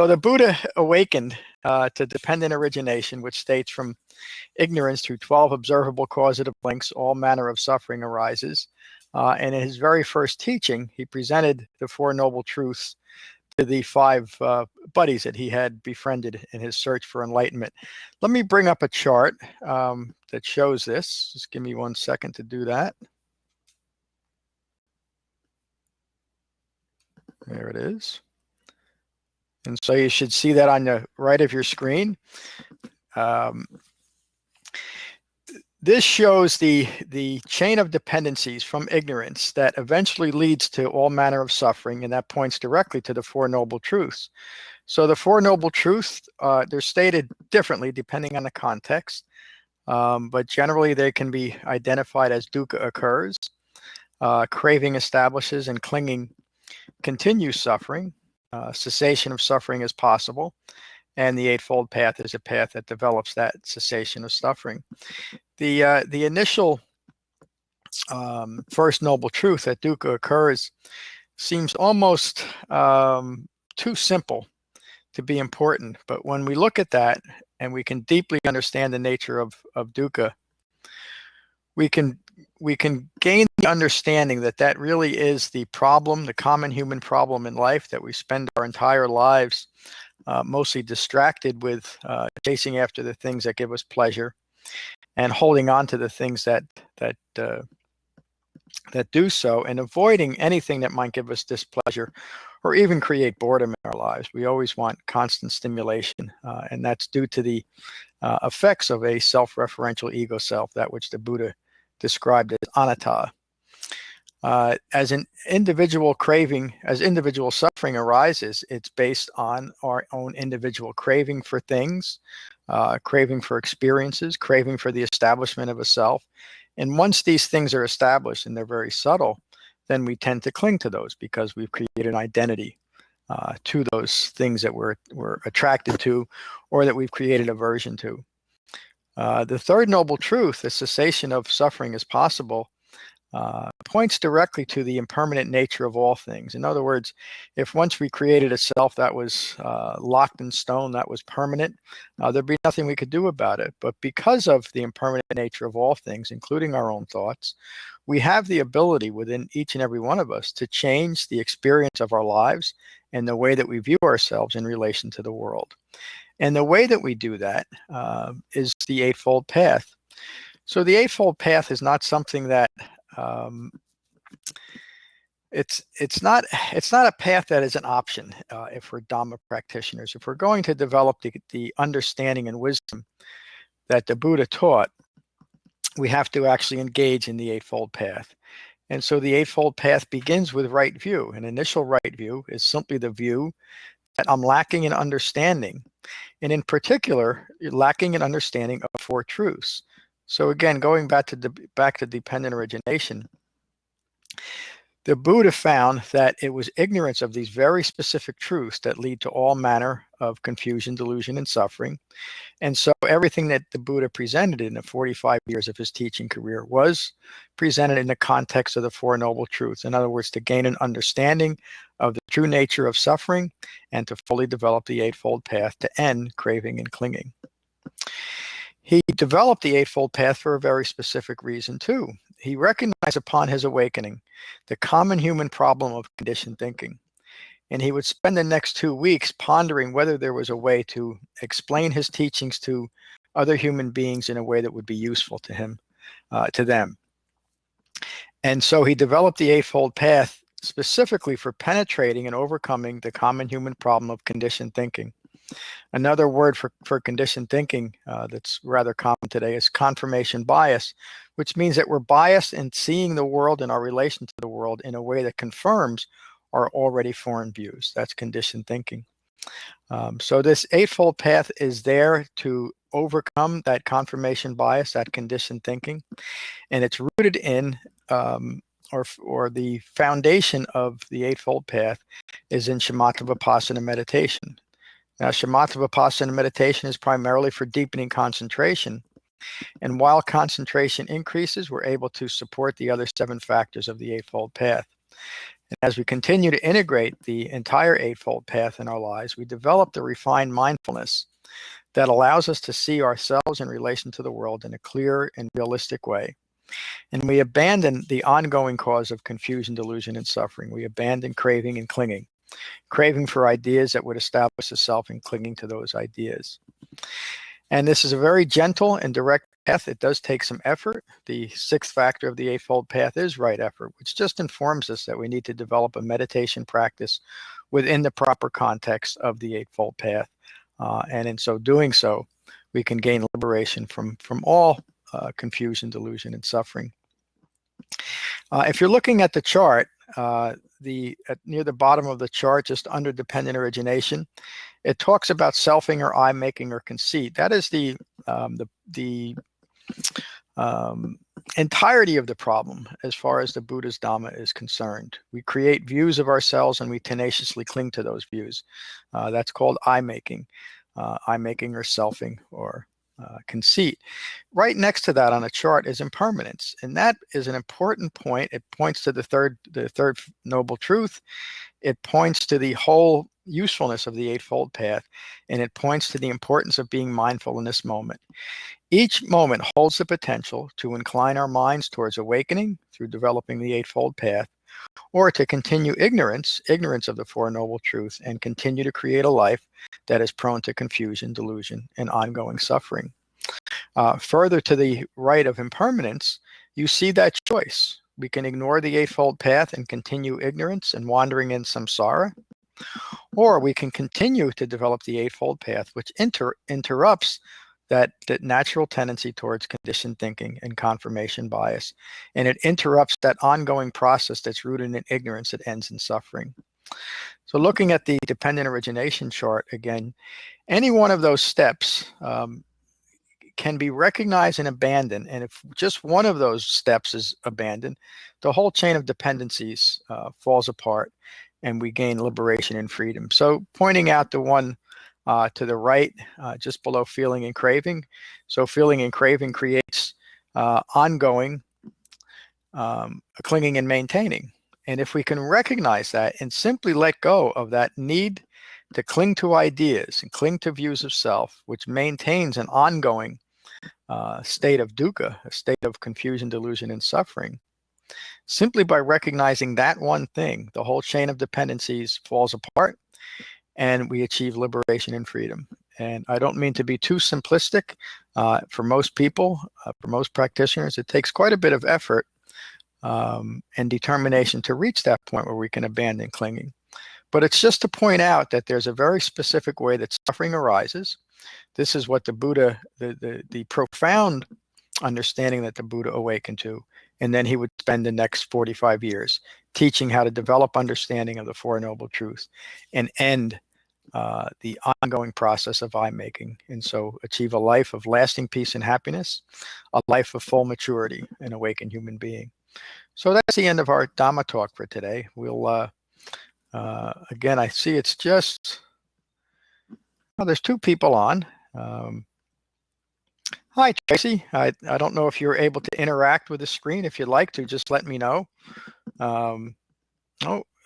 So the Buddha awakened to dependent origination, which states from ignorance through 12 observable causative links, all manner of suffering arises. And in his very first teaching, he presented the Four Noble Truths to the five buddies that he had befriended in his search for enlightenment. Let me bring up a chart that shows this. Just give me 1 second to do that. There it is. And so you should see that on the right of your screen. This shows the chain of dependencies from ignorance that eventually leads to all manner of suffering, and that points directly to the Four Noble Truths. So the Four Noble Truths, they're stated differently depending on the context, but generally they can be identified as dukkha occurs, craving establishes, and clinging continues suffering, cessation of suffering is possible, and the Eightfold Path is a path that develops that cessation of suffering. The initial first noble truth that dukkha occurs seems almost too simple to be important, but when we look at that and we can deeply understand the nature of dukkha, we can gain the understanding that that really is the problem, the common human problem in life, that we spend our entire lives mostly distracted with chasing after the things that give us pleasure and holding on to the things that do so, and avoiding anything that might give us displeasure or even create boredom in our lives. We always want constant stimulation, and that's due to the effects of a self-referential ego self, that which the Buddha described as anatta. As an individual craving, as individual suffering arises, it's based on our own individual craving for things, craving for experiences, craving for the establishment of a self. And once these things are established and they're very subtle, then we tend to cling to those because we've created an identity to those things that we're attracted to, or that we've created aversion to. The third noble truth, the cessation of suffering is possible, points directly to the impermanent nature of all things. In other words, if once we created a self that was locked in stone, that was permanent, there'd be nothing we could do about it. But because of the impermanent nature of all things, including our own thoughts, we have the ability within each and every one of us to change the experience of our lives and the way that we view ourselves in relation to the world. And the way that we do that is the Eightfold Path. So the Eightfold Path is not something that it's not a path that is an option if we're Dhamma practitioners. If we're going to develop the understanding and wisdom that the Buddha taught, we have to actually engage in the Eightfold Path. And so the Eightfold Path begins with right view. An initial right view is simply the view that I'm lacking in understanding, and in particular, lacking in understanding of Four Truths. So again, going back to dependent origination, the Buddha found that it was ignorance of these very specific truths that lead to all manner of confusion, delusion, and suffering. And so everything that the Buddha presented in the 45 years of his teaching career was presented in the context of the Four Noble Truths. In other words, to gain an understanding of the true nature of suffering and to fully develop the Eightfold Path to end craving and clinging. He developed the Eightfold Path for a very specific reason too. He recognized upon his awakening the common human problem of conditioned thinking. And he would spend the next 2 weeks pondering whether there was a way to explain his teachings to other human beings in a way that would be useful to him, to them. And so he developed the Eightfold Path specifically for penetrating and overcoming the common human problem of conditioned thinking. Another word for conditioned thinking that's rather common today is confirmation bias, which means that we're biased in seeing the world and our relation to the world in a way that confirms our already formed views. That's conditioned thinking. So this Eightfold Path is there to overcome that confirmation bias, that conditioned thinking, and it's rooted in, or the foundation of the Eightfold Path is in Shamatha Vipassana meditation. Now, Shamatha Vipassana meditation is primarily for deepening concentration. And while concentration increases, we're able to support the other 7 factors of the Eightfold Path. And as we continue to integrate the entire Eightfold Path in our lives, we develop the refined mindfulness that allows us to see ourselves in relation to the world in a clear and realistic way. And we abandon the ongoing cause of confusion, delusion, and suffering. We abandon craving and clinging, craving for ideas that would establish a self and clinging to those ideas. And this is a very gentle and direct path. It does take some effort. The sixth factor of the Eightfold Path is right effort, which just informs us that we need to develop a meditation practice within the proper context of the Eightfold Path. And in so doing so, we can gain liberation from all confusion, delusion, and suffering. If you're looking at the chart, near the bottom of the chart, just under dependent origination, it talks about selfing or I-making or conceit. That is the entirety of the problem as far as the Buddha's Dhamma is concerned. We create views of ourselves and we tenaciously cling to those views. That's called I-making or selfing or conceit. Right next to that on the chart is impermanence, and that is an important point. It points to the third noble truth. It points to the whole usefulness of the Eightfold Path, and it points to the importance of being mindful in this moment. Each moment holds the potential to incline our minds towards awakening through developing the Eightfold Path, or to continue ignorance of the Four Noble Truths and continue to create a life that is prone to confusion, delusion, and ongoing suffering. Further to the right of impermanence, you see that choice. We can ignore the Eightfold Path and continue ignorance and wandering in samsara, or we can continue to develop the Eightfold Path, which interrupts that natural tendency towards conditioned thinking and confirmation bias. And it interrupts that ongoing process that's rooted in ignorance that ends in suffering. So looking at the dependent origination chart again, any one of those steps can be recognized and abandoned. And if just one of those steps is abandoned, the whole chain of dependencies falls apart and we gain liberation and freedom. So pointing out the one to the right, just below feeling and craving. So feeling and craving creates ongoing clinging and maintaining. And if we can recognize that and simply let go of that need to cling to ideas and cling to views of self, which maintains an ongoing state of dukkha, a state of confusion, delusion, and suffering, simply by recognizing that one thing, the whole chain of dependencies falls apart and we achieve liberation and freedom. And I don't mean to be too simplistic. For most people, for most practitioners, it takes quite a bit of effort and determination to reach that point where we can abandon clinging. But it's just to point out that there's a very specific way that suffering arises. This is what the Buddha, the profound understanding that the Buddha awakened to, and then he would spend the next 45 years teaching how to develop understanding of the Four Noble Truths and end the ongoing process of I-making, and so achieve a life of lasting peace and happiness, a life of full maturity, an awakened human being. So that's the end of our Dhamma talk for today. We'll again, I see it's just, well, there's two people on. Hi, Tracy. I don't know if you're able to interact with the screen. If you'd like to, just let me know. Oh,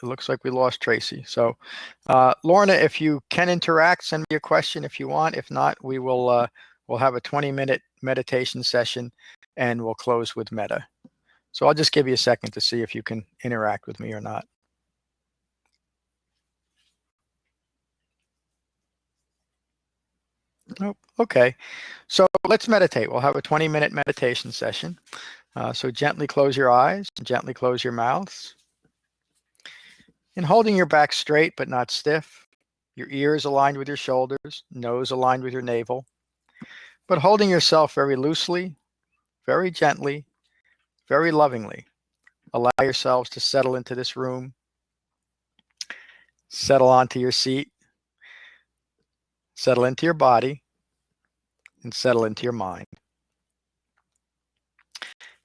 it looks like we lost Tracy. So Lorna, if you can interact, send me a question if you want. If not, we will we'll have a 20-minute meditation session and we'll close with metta. So I'll just give you a second to see if you can interact with me or not. Oh, okay. So let's meditate. We'll have a 20-minute meditation session. So gently close your eyes, gently close your mouths. And holding your back straight but not stiff, your ears aligned with your shoulders, nose aligned with your navel, but holding yourself very loosely, very gently, very lovingly. Allow yourselves to settle into this room, settle onto your seat, settle into your body, and settle into your mind.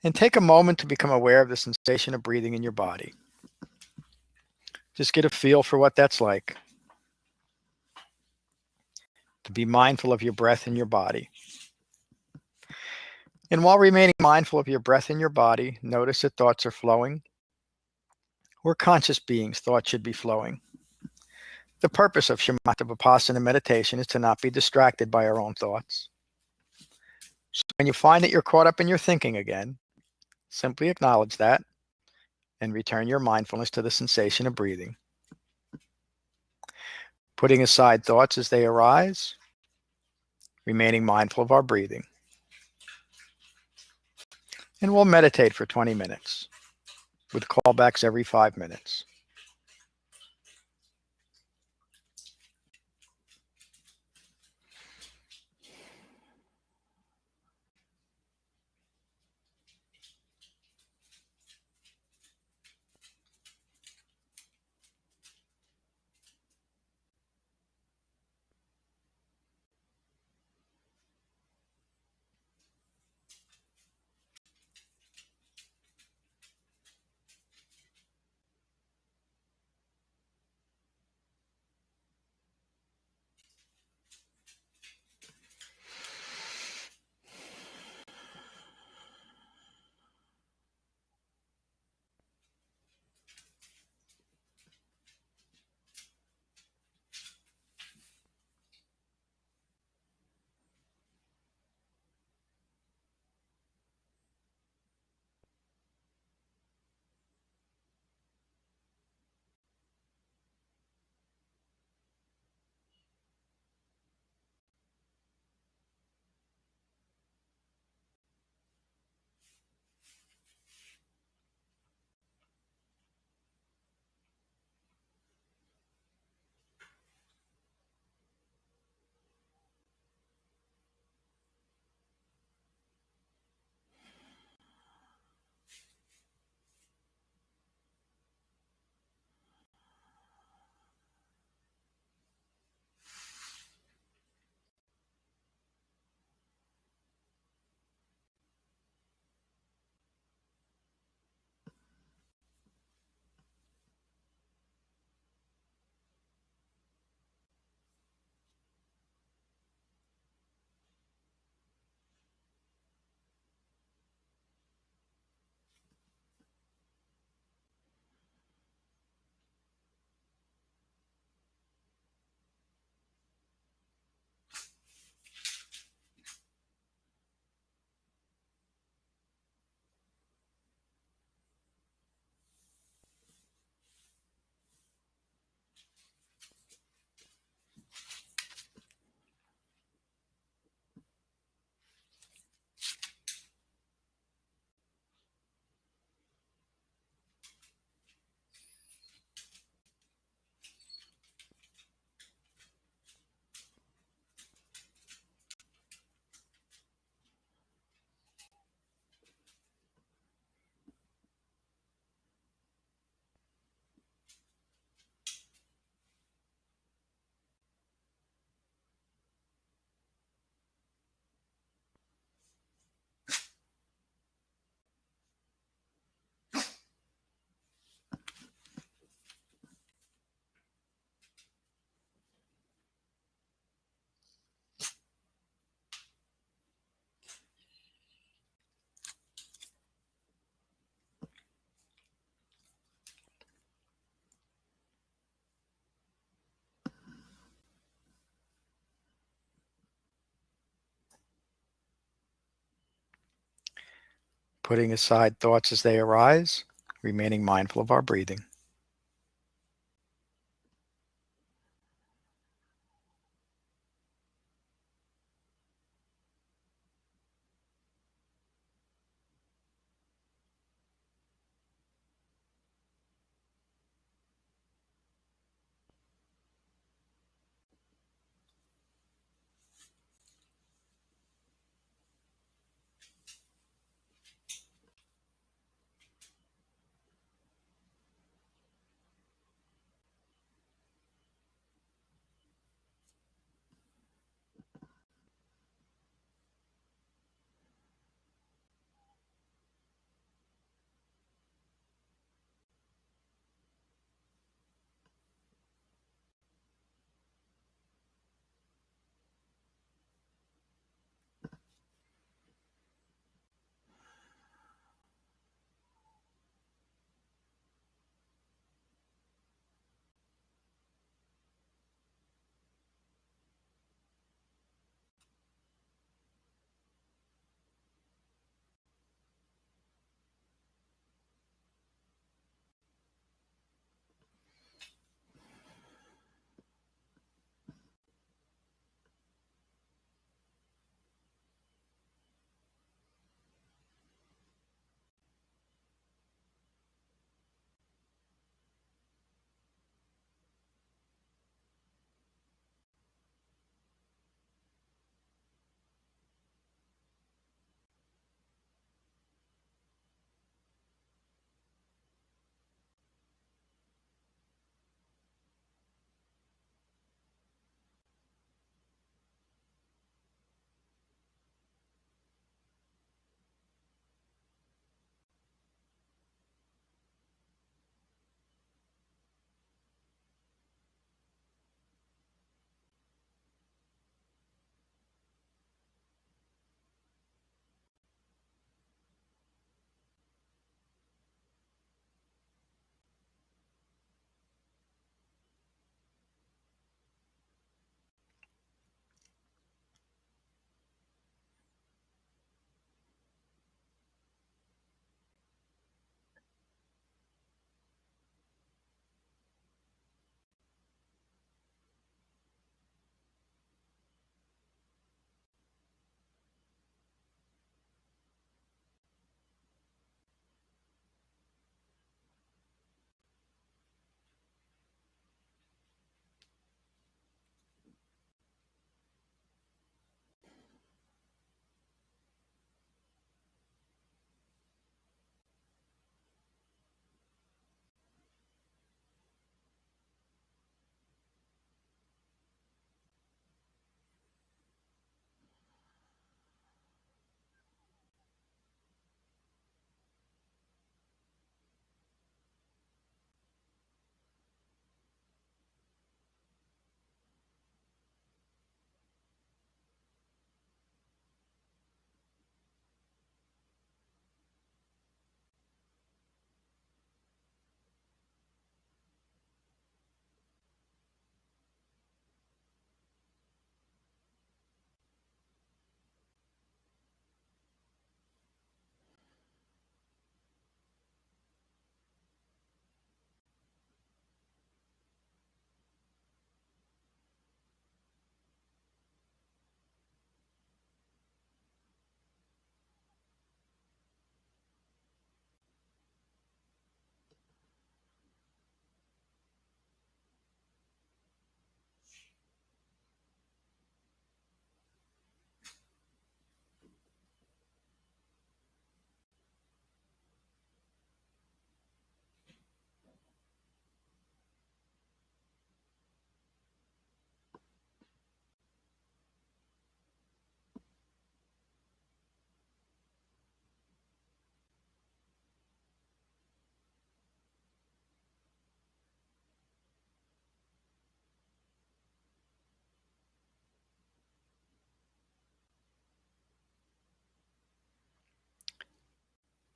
And take a moment to become aware of the sensation of breathing in your body. Just get a feel for what that's like. To be mindful of your breath in your body. And while remaining mindful of your breath in your body, notice that thoughts are flowing We're conscious beings. Thoughts should be flowing. The purpose of shamatha vipassana meditation is to not be distracted by our own thoughts. So when you find that you're caught up in your thinking again, simply acknowledge that and return your mindfulness to the sensation of breathing. Putting aside thoughts as they arise, remaining mindful of our breathing. And we'll meditate for 20 minutes with callbacks every 5 minutes. Putting aside thoughts as they arise, remaining mindful of our breathing.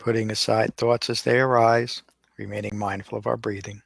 putting aside thoughts as they arise, remaining mindful of our breathing.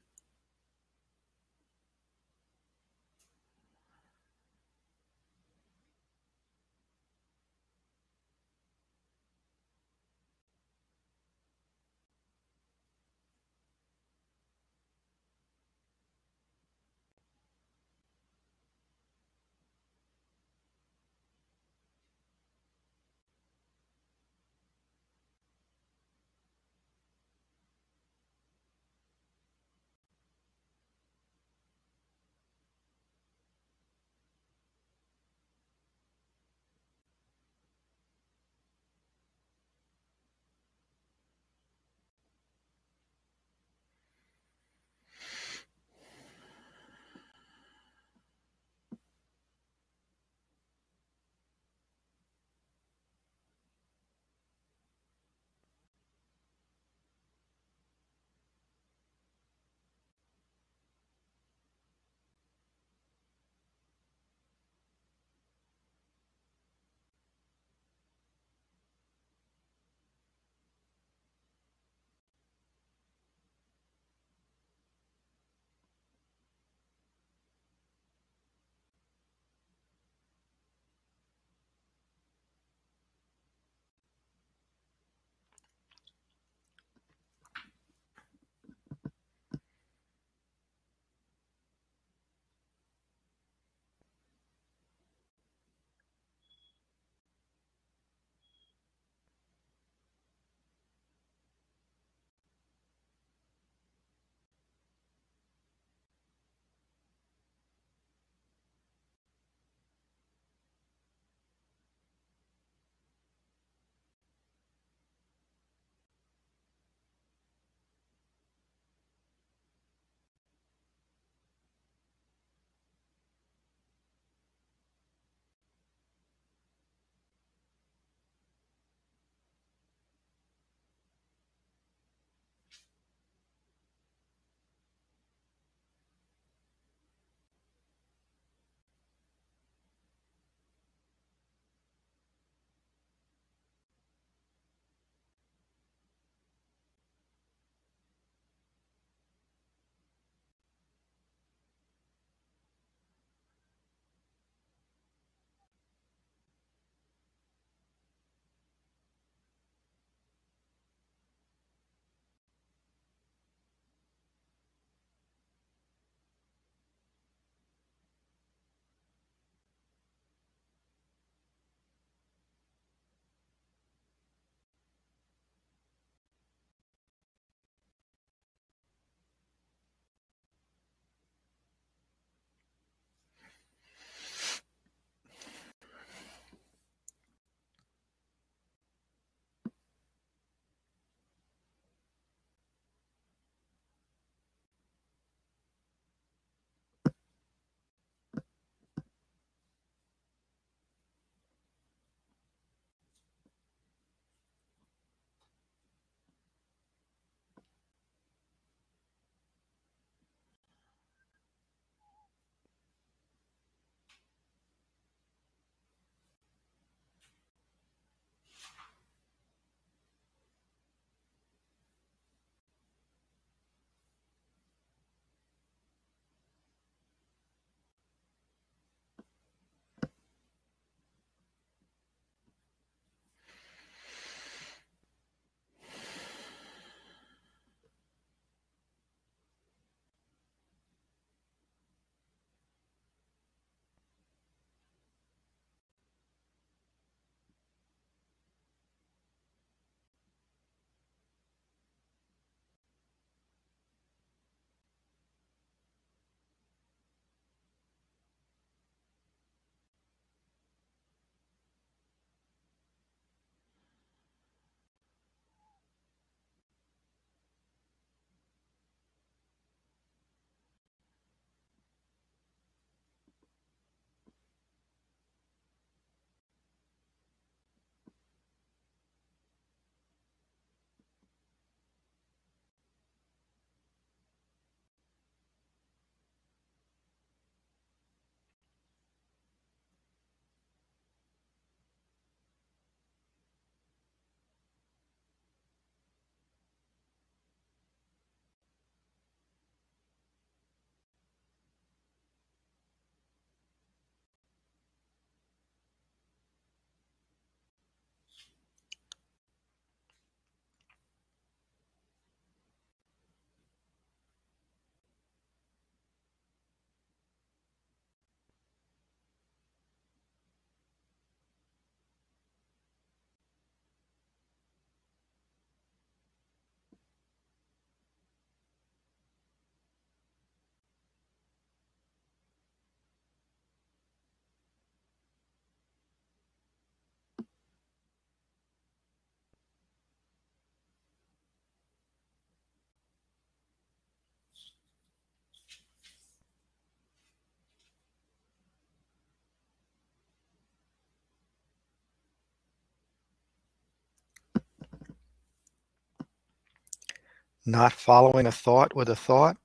not following a thought with a thought,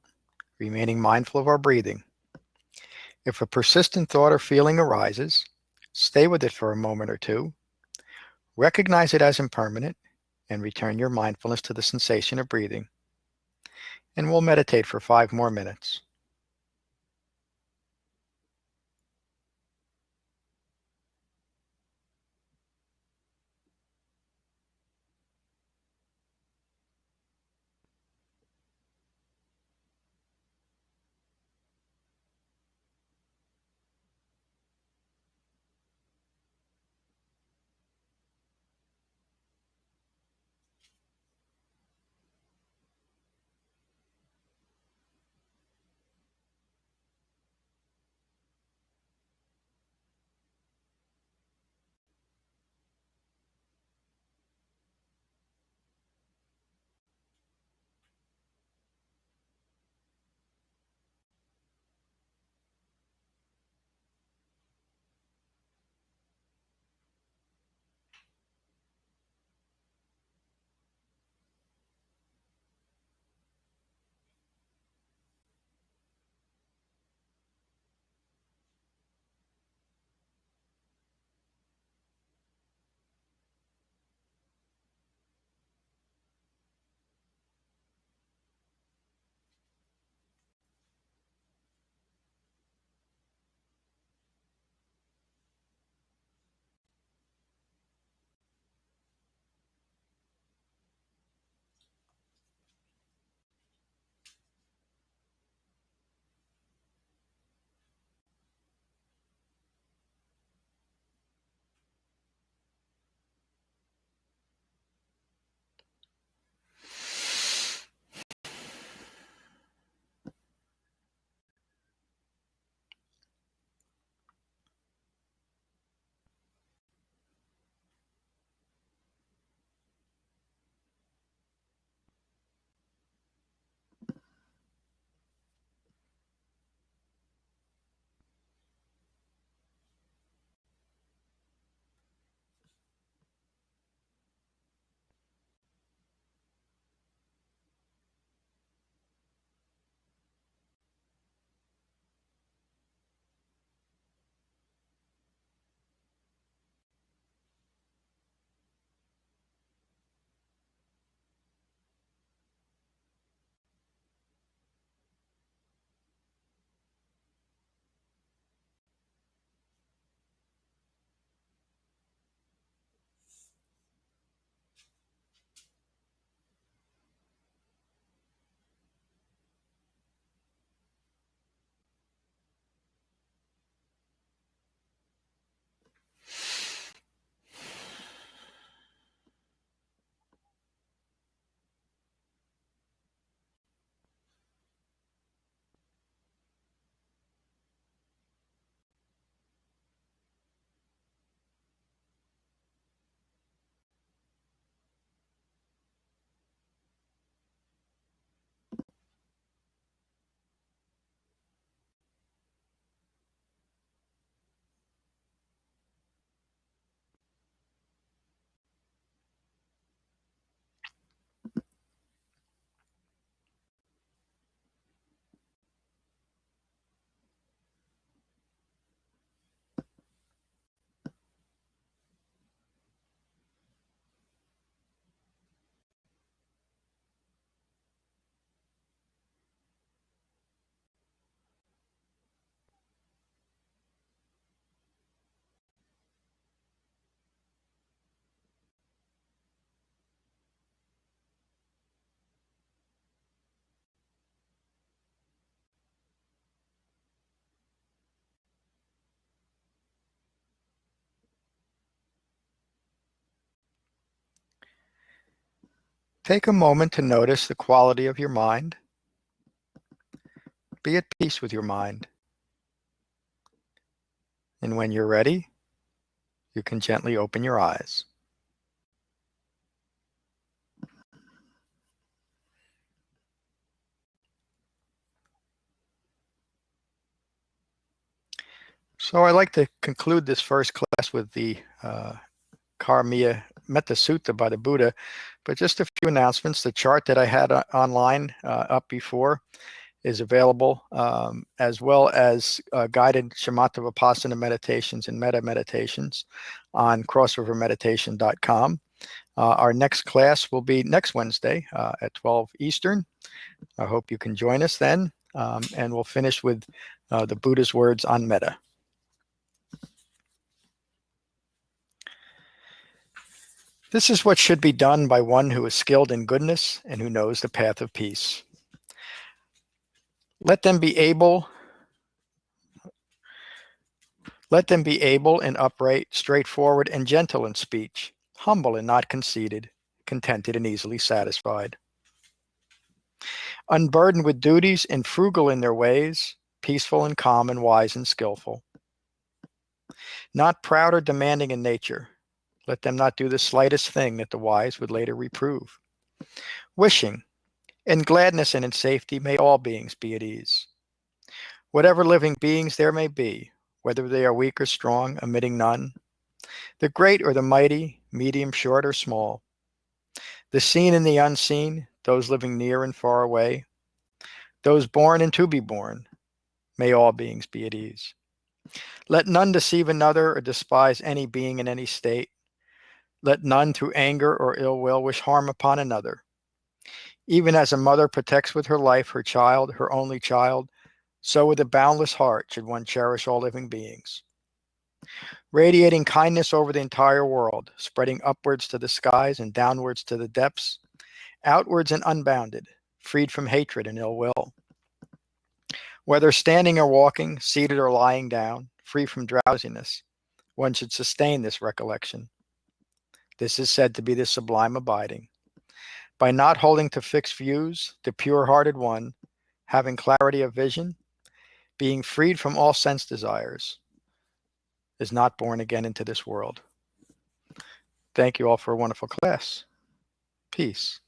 remaining mindful of our breathing. If a persistent thought or feeling arises, stay with it for a moment or two, recognize it as impermanent, and return your mindfulness to the sensation of breathing. And we'll meditate for 5 more minutes. Take a moment to notice the quality of your mind. Be at peace with your mind. And when you're ready, you can gently open your eyes. So I'd like to conclude this first class with the Karmiya Metta Sutta by the Buddha. But just a few announcements. The chart that I had online up before is available, as well as guided Shamatha Vipassana meditations and metta meditations on crossrivermeditation.com. Our next class will be next Wednesday at 12 Eastern. I hope you can join us then. And we'll finish with the Buddha's words on metta. This is what should be done by one who is skilled in goodness and who knows the path of peace. Let them be able and upright, straightforward and gentle in speech, humble and not conceited, contented and easily satisfied. Unburdened with duties and frugal in their ways, peaceful and calm and wise and skillful. Not proud or demanding in nature. Let them not do the slightest thing that the wise would later reprove. Wishing, in gladness and in safety, may all beings be at ease. Whatever living beings there may be, whether they are weak or strong, omitting none, the great or the mighty, medium, short, or small, the seen and the unseen, those living near and far away, those born and to be born, may all beings be at ease. Let none deceive another or despise any being in any state. Let none through anger or ill will wish harm upon another. Even as a mother protects with her life her child, her only child, so with a boundless heart should one cherish all living beings. Radiating kindness over the entire world, spreading upwards to the skies and downwards to the depths, outwards and unbounded, freed from hatred and ill will. Whether standing or walking, seated or lying down, free from drowsiness, one should sustain this recollection. This is said to be the sublime abiding. By not holding to fixed views, the pure-hearted one, having clarity of vision, being freed from all sense desires, is not born again into this world. Thank you all for a wonderful class. Peace.